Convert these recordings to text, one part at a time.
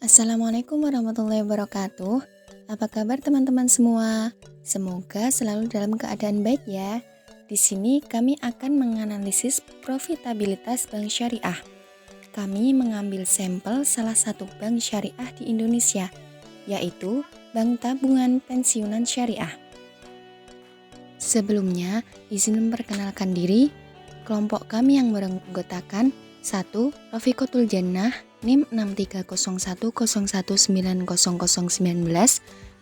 Assalamualaikum warahmatullahi wabarakatuh. Apa kabar teman-teman semua? Semoga selalu dalam keadaan baik ya. Di sini kami akan menganalisis profitabilitas bank syariah. Kami mengambil sampel salah satu bank syariah di Indonesia, yaitu Bank Tabungan Pensiunan Syariah. Sebelumnya, izin memperkenalkan diri. Kelompok kami yang beranggotakan 1. Rafiqatul Jannah NIM 630101900019.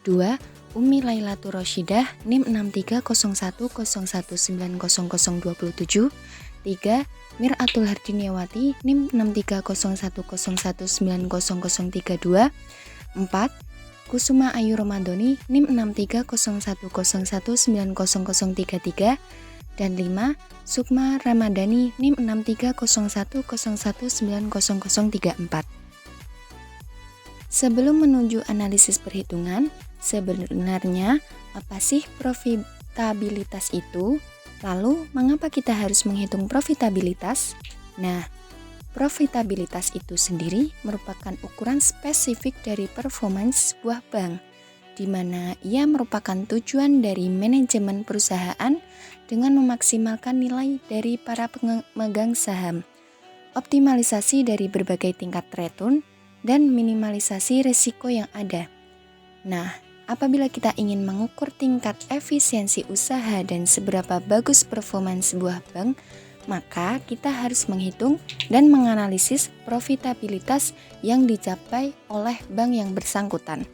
2. Umi Lailatul Rasyidah NIM 630101190027. 3. Miratul Hardiniawati NIM 630101190032. 4. Kusuma Ayu Ramadhani NIM 630101190033. Dan 5. Sukma Ramadhani NIM 630101190034. Sebelum menuju analisis perhitungan, sebenarnya apa sih profitabilitas itu? Lalu, mengapa kita harus menghitung profitabilitas? Nah, profitabilitas itu sendiri merupakan ukuran spesifik dari performance sebuah bank, di mana ia merupakan tujuan dari manajemen perusahaan dengan memaksimalkan nilai dari para pemegang saham, optimalisasi dari berbagai tingkat return, dan minimalisasi risiko yang ada. Nah, apabila kita ingin mengukur tingkat efisiensi usaha dan seberapa bagus performance sebuah bank, maka kita harus menghitung dan menganalisis profitabilitas yang dicapai oleh bank yang bersangkutan.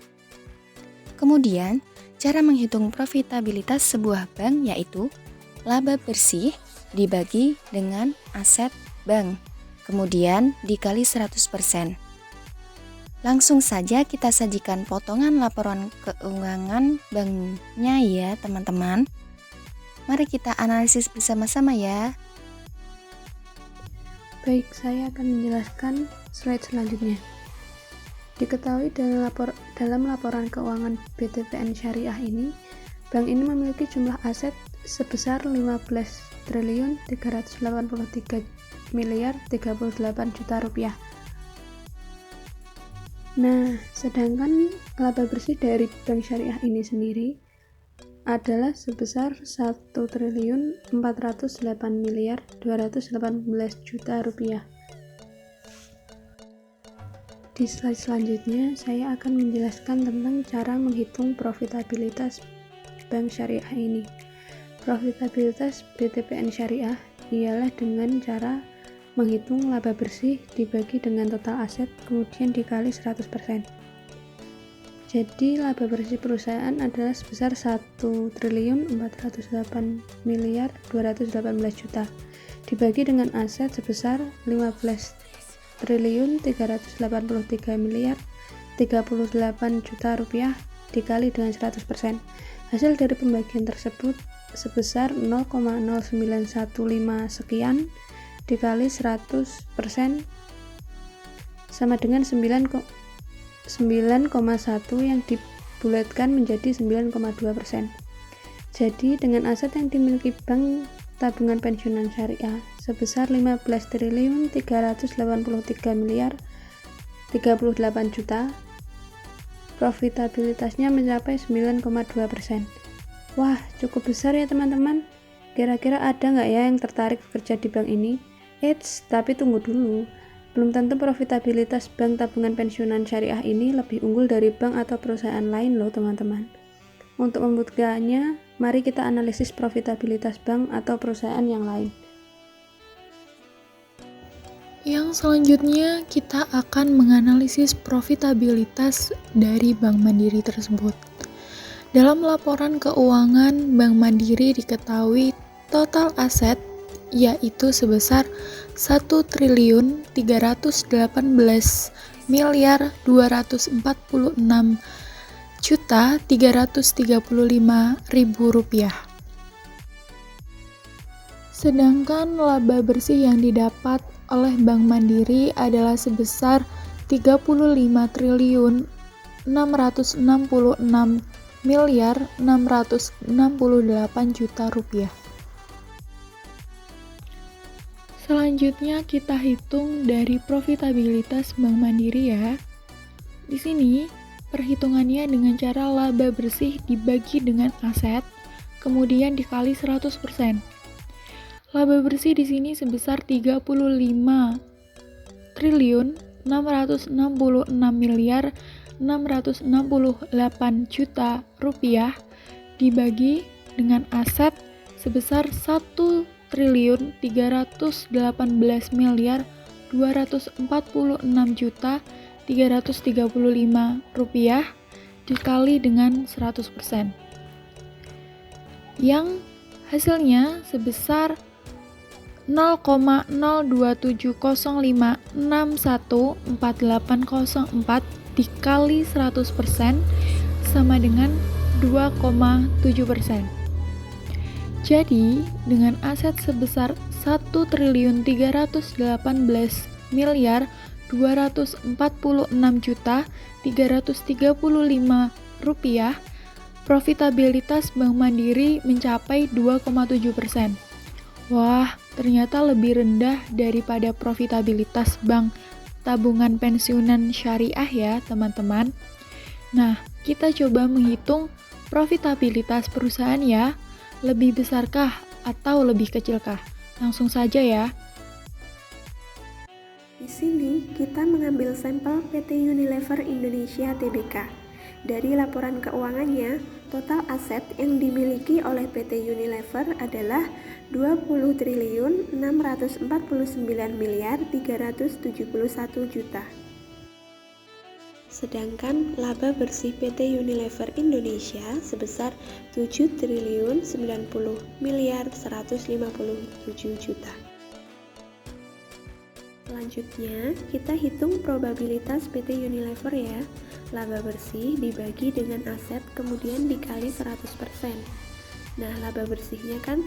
Kemudian, cara menghitung profitabilitas sebuah bank yaitu laba bersih dibagi dengan aset bank, kemudian dikali 100%. Langsung saja kita sajikan potongan laporan keuangan banknya ya teman-teman. Mari kita analisis bersama-sama ya. Baik, saya akan menjelaskan slide selanjutnya. Diketahui dalam laporan keuangan BTPN Syariah ini, bank ini memiliki jumlah aset sebesar 15.383.038 juta rupiah. Nah, sedangkan laba bersih dari bank syariah ini sendiri adalah sebesar 1.408.218 juta rupiah. Di slide selanjutnya, saya akan menjelaskan tentang cara menghitung profitabilitas bank syariah ini. Profitabilitas BTPN Syariah ialah dengan cara menghitung laba bersih dibagi dengan total aset, kemudian dikali 100%. Jadi, laba bersih perusahaan adalah sebesar 1.408.218 juta dibagi dengan aset sebesar 15.383.038 juta rupiah dikali dengan 100%. Hasil dari pembagian tersebut sebesar 0,0915 sekian dikali 100% sama dengan 9,1 yang dibulatkan menjadi 9,2%. Jadi dengan aset yang dimiliki Bank Tabungan Pensiunan Syariah sebesar 15.383.038 juta, profitabilitasnya mencapai 9,2%. Wah, cukup besar ya teman-teman. Kira-kira ada nggak ya yang tertarik bekerja di bank ini? Eits, tapi tunggu dulu. Belum tentu profitabilitas Bank Tabungan Pensiunan Syariah ini lebih unggul dari bank atau perusahaan lain loh teman-teman. Untuk membuktikannya, mari kita analisis profitabilitas bank atau perusahaan yang lain. Yang selanjutnya kita akan menganalisis profitabilitas dari Bank Mandiri tersebut. Dalam laporan keuangan Bank Mandiri diketahui total aset yaitu sebesar 1.346.246.335.000 rupiah. Sedangkan laba bersih yang didapat oleh Bank Mandiri adalah sebesar 35.666.668 juta rupiah. Selanjutnya kita hitung dari profitabilitas Bank Mandiri ya. Di sini, perhitungannya dengan cara laba bersih dibagi dengan aset, kemudian dikali 100%. Laba bersih di sini sebesar 35 triliun 666 miliar 668 juta rupiah dibagi dengan aset sebesar 1 triliun 318 miliar 246 juta 335 rupiah dikali dengan 100%. Yang hasilnya sebesar 0,02705614804 dikali 100% sama dengan 2,7%. Jadi, dengan aset sebesar 1 triliun 318 miliar 246 juta 335 rupiah, profitabilitas Bank Mandiri mencapai 2,7%. Wah, ternyata lebih rendah daripada profitabilitas bank tabungan pensiunan syariah ya, teman-teman. Nah, kita coba menghitung profitabilitas perusahaan ya. Lebih besarkah atau lebih kecilkah? Langsung saja ya. Di sini kita mengambil sampel PT Unilever Indonesia Tbk. Dari laporan keuangannya, total aset yang dimiliki oleh PT Unilever adalah 20 triliun 649 miliar 371 juta. Sedangkan laba bersih PT Unilever Indonesia sebesar 7 triliun 90 miliar 157 juta. Selanjutnya, kita hitung probabilitas PT Unilever ya. Laba bersih dibagi dengan aset kemudian dikali 100%. Nah, laba bersihnya kan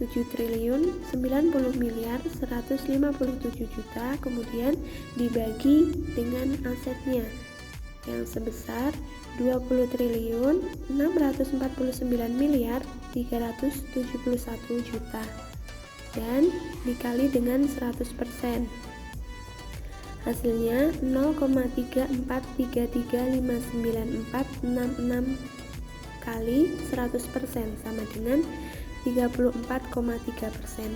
7 triliun 90 miliar 157 juta kemudian dibagi dengan asetnya yang sebesar 20 triliun 649 miliar 371 juta dan dikali dengan 100%. Hasilnya 0,3433594666 kali 100% sama dengan 34,3%.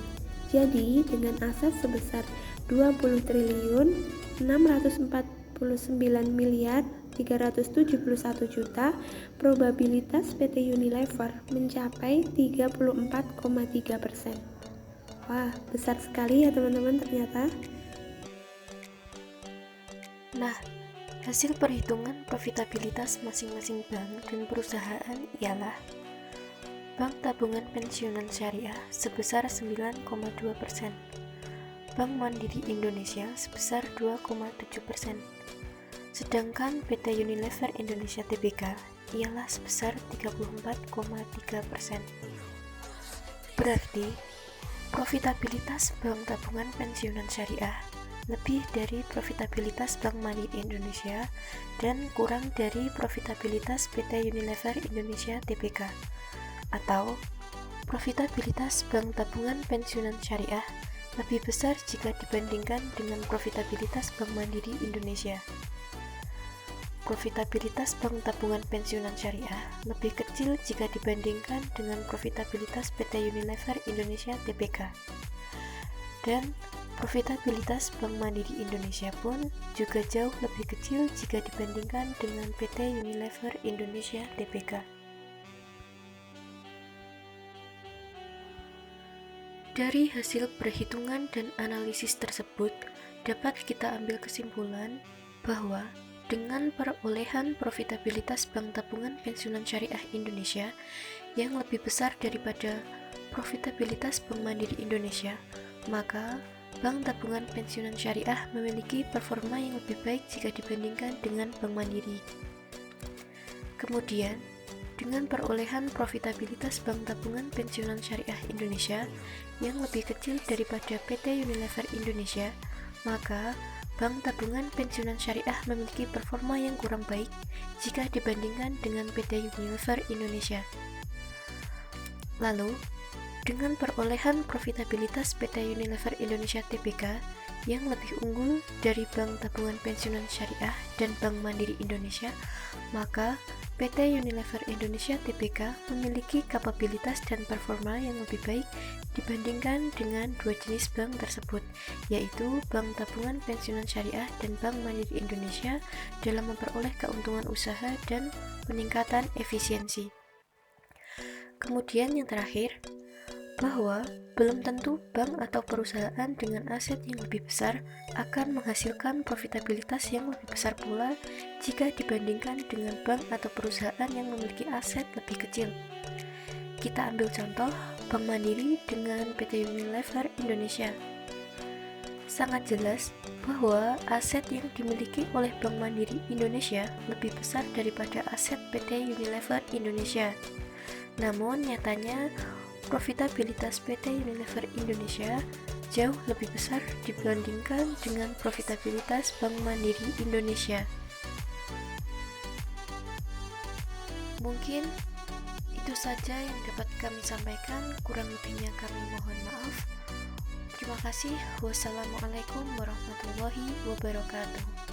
Jadi dengan aset sebesar 20 triliun 649 miliar 371 juta, probabilitas PT Unilever mencapai 34,3%. Wah, besar sekali ya teman-teman ternyata. Nah, hasil perhitungan profitabilitas masing-masing bank dan perusahaan ialah Bank Tabungan Pensiunan Syariah sebesar 9,2%, Bank Mandiri Indonesia sebesar 2,7%, sedangkan PT Unilever Indonesia Tbk ialah sebesar 34,3%. Berarti, profitabilitas Bank Tabungan Pensiunan Syariah lebih dari profitabilitas Bank Mandiri Indonesia dan kurang dari profitabilitas PT Unilever Indonesia Tbk, atau profitabilitas Bank Tabungan Pensiunan Syariah lebih besar jika dibandingkan dengan profitabilitas Bank Mandiri Indonesia. Profitabilitas Bank Tabungan Pensiunan Syariah lebih kecil jika dibandingkan dengan profitabilitas PT Unilever Indonesia Tbk. Dan profitabilitas Bank Mandiri Indonesia pun juga jauh lebih kecil jika dibandingkan dengan PT Unilever Indonesia Tbk. Dari hasil perhitungan dan analisis tersebut, dapat kita ambil kesimpulan bahwa dengan perolehan profitabilitas Bank Tabungan Pensiunan Syariah Indonesia yang lebih besar daripada profitabilitas Bank Mandiri Indonesia, maka Bank Tabungan Pensiunan Syariah memiliki performa yang lebih baik jika dibandingkan dengan Bank Mandiri. Kemudian, dengan perolehan profitabilitas Bank Tabungan Pensiunan Syariah Indonesia yang lebih kecil daripada PT Unilever Indonesia, maka Bank Tabungan Pensiunan Syariah memiliki performa yang kurang baik jika dibandingkan dengan PT Unilever Indonesia. Lalu, Dengan perolehan profitabilitas PT Unilever Indonesia Tbk yang lebih unggul dari Bank Tabungan Pensiunan Syariah dan Bank Mandiri Indonesia, maka PT Unilever Indonesia Tbk memiliki kapabilitas dan performa yang lebih baik dibandingkan dengan dua jenis bank tersebut, yaitu Bank Tabungan Pensiunan Syariah dan Bank Mandiri Indonesia dalam memperoleh keuntungan usaha dan peningkatan efisiensi. Kemudian yang terakhir, bahwa belum tentu bank atau perusahaan dengan aset yang lebih besar akan menghasilkan profitabilitas yang lebih besar pula jika dibandingkan dengan bank atau perusahaan yang memiliki aset lebih kecil. Kita ambil contoh Bank Mandiri dengan PT Unilever Indonesia. Sangat jelas bahwa aset yang dimiliki oleh Bank Mandiri Indonesia lebih besar daripada aset PT Unilever Indonesia. Namun nyatanya profitabilitas PT Unilever Indonesia jauh lebih besar dibandingkan dengan profitabilitas Bank Mandiri Indonesia. Mungkin itu saja yang dapat kami sampaikan, kurang lebihnya kami mohon maaf. Terima kasih. Wassalamualaikum warahmatullahi wabarakatuh.